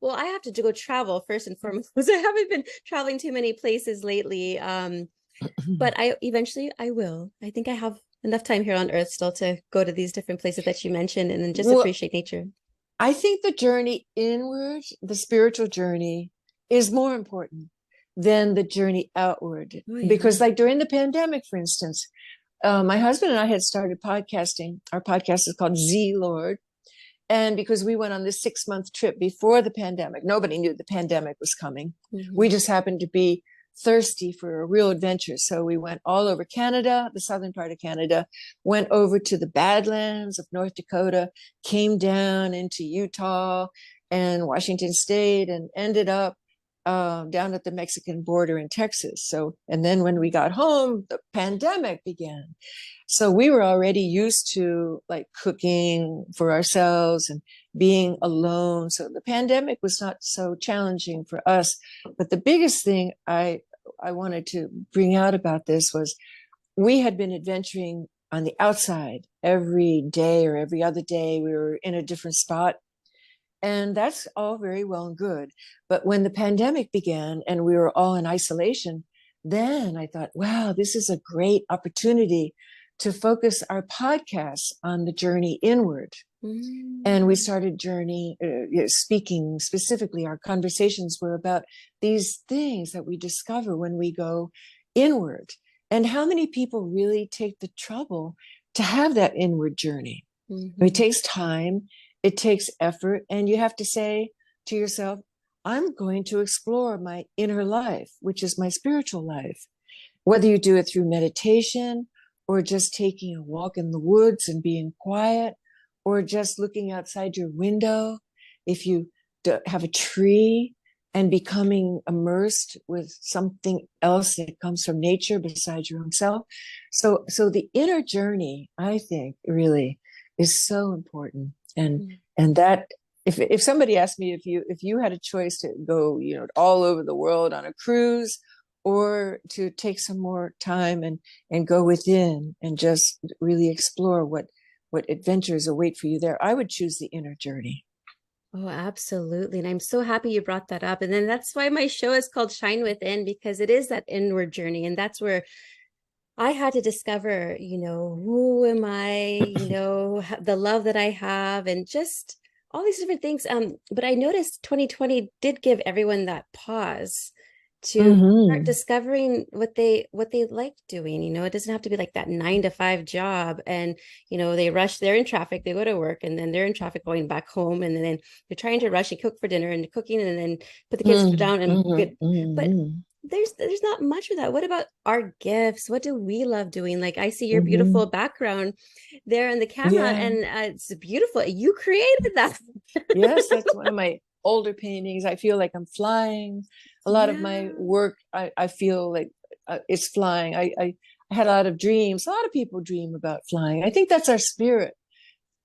Well, I have to go travel first and foremost. I haven't been traveling too many places lately. But I eventually I will. I think I have enough time here on Earth still to go to these different places that you mentioned and then just Well, appreciate nature. I think the journey inward, the spiritual journey, is more important than the journey outward. Oh Because, yeah. like during the pandemic, for instance, my husband and I had started podcasting. Our podcast is called TeZa Lord. And because we went on this 6-month trip before the pandemic, nobody knew the pandemic was coming. We Hmm. just happened to be thirsty for a real adventure. So we went all over Canada, the southern part of Canada, went over to the Badlands of North Dakota, came down into Utah and Washington State, and ended up down at the Mexican border in Texas. So, and then when we got home, the pandemic began. So we were already used to like cooking for ourselves and being alone. So the pandemic was not so challenging for us. But the biggest thing I wanted to bring out about this was we had been adventuring on the outside every day or every other day. We were in a different spot. And that's all very well and good. But when the pandemic began and we were all in isolation, then I thought, wow, this is a great opportunity to focus our podcasts on the journey inward. And we Mm. started speaking specifically. Our conversations were about these things that we discover when we go inward, and how many people really take the trouble to have that inward journey. It Hmm. takes time, it takes effort, and you have to say to yourself, I'm going to explore my inner life, which is my spiritual life. Whether you do it through meditation or just taking a walk in the woods and being quiet, or just looking outside your window, if you have a tree and becoming immersed with something else that comes from nature besides your own self. So the inner journey, I think, really is so important. And that if somebody asked me if you had a choice to go, all over the world on a cruise, or to take some more time and go within and just really explore what adventures await for you there, I would choose the inner journey. Oh, absolutely. And I'm so happy you brought that up. And then that's why my show is called Shine Within, because it is that inward journey. And that's where I had to discover, who am I, the love that I have, and just all these different things. But I noticed 2020 did give everyone that pause to start Mm-hmm. discovering what they like doing. It doesn't have to be like that 9 to 5 job. And, they rush, they're in traffic, they go to work, and then they're in traffic going back home. And then they're trying to rush and cook for dinner and cooking and then put the kids down and Mm-hmm. good. But Mm-hmm. there's not much of that. What about our gifts? What do we love doing? Like I see your Mm-hmm. beautiful background there in the camera, Yeah. and it's beautiful. You created that. Yes, that's one of my older paintings. I feel like I'm flying. A lot of my Yeah. work, I feel like it's flying. I had a lot of dreams. A lot of people dream about flying. I think that's our spirit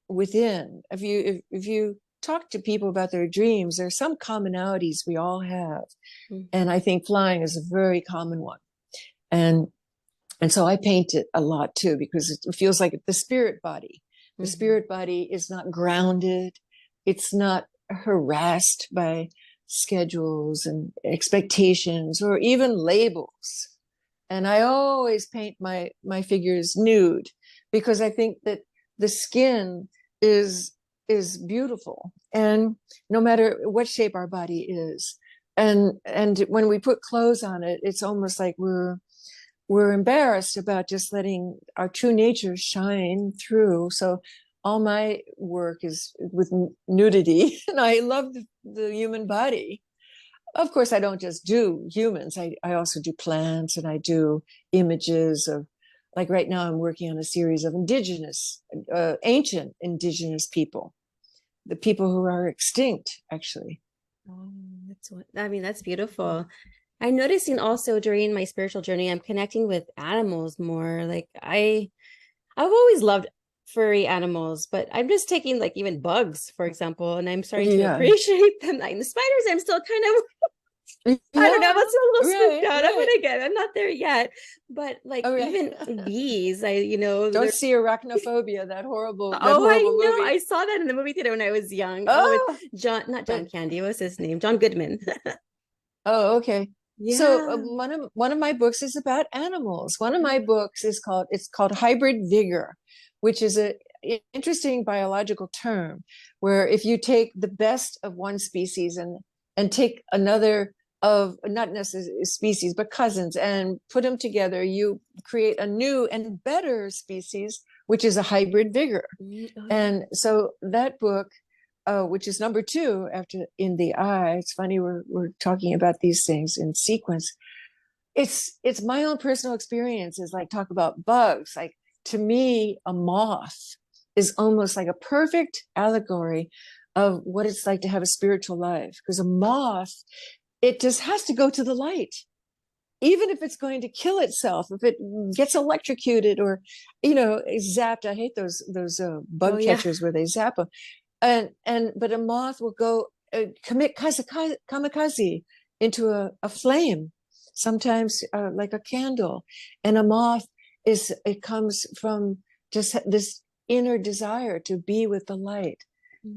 within. If you talk to people about their dreams, there's some commonalities we all have, and Mhm. I think flying is a very common one. And and so I paint it a lot too, because it feels like the spirit body. The Mhm. spirit body is not grounded. It's not harassed by schedules and expectations or even labels. And I always paint my figures nude, because I think that the skin is is beautiful, and no matter what shape our body is. And when we put clothes on it, it's almost like we're embarrassed about just letting our true nature shine through. So all my work is with nudity, and I love the human body. Of course, I don't just do humans. I also do plants, and I do images of, like right now, I'm working on a series of ancient indigenous people, the people who are extinct, actually. Oh, that's what I mean, that's beautiful. I'm noticing also during my spiritual journey, I'm connecting with animals more. Like I've always loved furry animals, but I'm just taking like even bugs, for example, and I'm starting to Yeah. appreciate them. Like the spiders, I'm still kind of I don't know. I Yeah, was a little spooked right, out. I'm right. gonna get. I'm not there yet, but like All right. even bees, Don't they're. see arachnophobia, that Oh, I horrible know. movie. I saw that in the movie theater when I was young. Oh, with Oh, John, not John but Candy. What was his name? John Goodman. oh, okay. So Yeah. one of my books is about animals. One of my Mm. books is called hybrid vigor, which is a interesting biological term where if you take the best of one species and take another of not necessarily species but cousins and put them together, you create a new and better species, which is a hybrid vigor. Oh yeah. And so that book, which is number two after In the Eye, it's funny we're talking about these things in sequence. It's my own personal experiences. Like talk about bugs. Like to me, a moth is almost like a perfect allegory of what it's like to have a spiritual life. Because a moth, it just has to go to the light even if it's going to kill itself, if it gets electrocuted or, zapped. I hate those Oh bug yeah. catchers where they zap them. But a moth will go commit kamikaze into a flame, sometimes like a candle. And a moth it comes from just this inner desire to be with the light,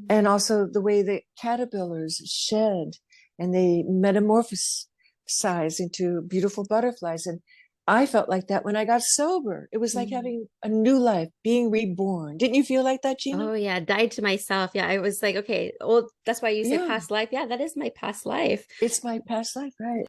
and Mm. also the way that caterpillars shed and they metamorphosize into beautiful butterflies. And I felt like that when I got sober. It was like Mm. having a new life, being reborn. Didn't you feel like that, Gina? Oh yeah, died to myself. Yeah, I was like, okay, well, that's why you say Yeah, past life. Yeah, that is my past life. it's my past life, right?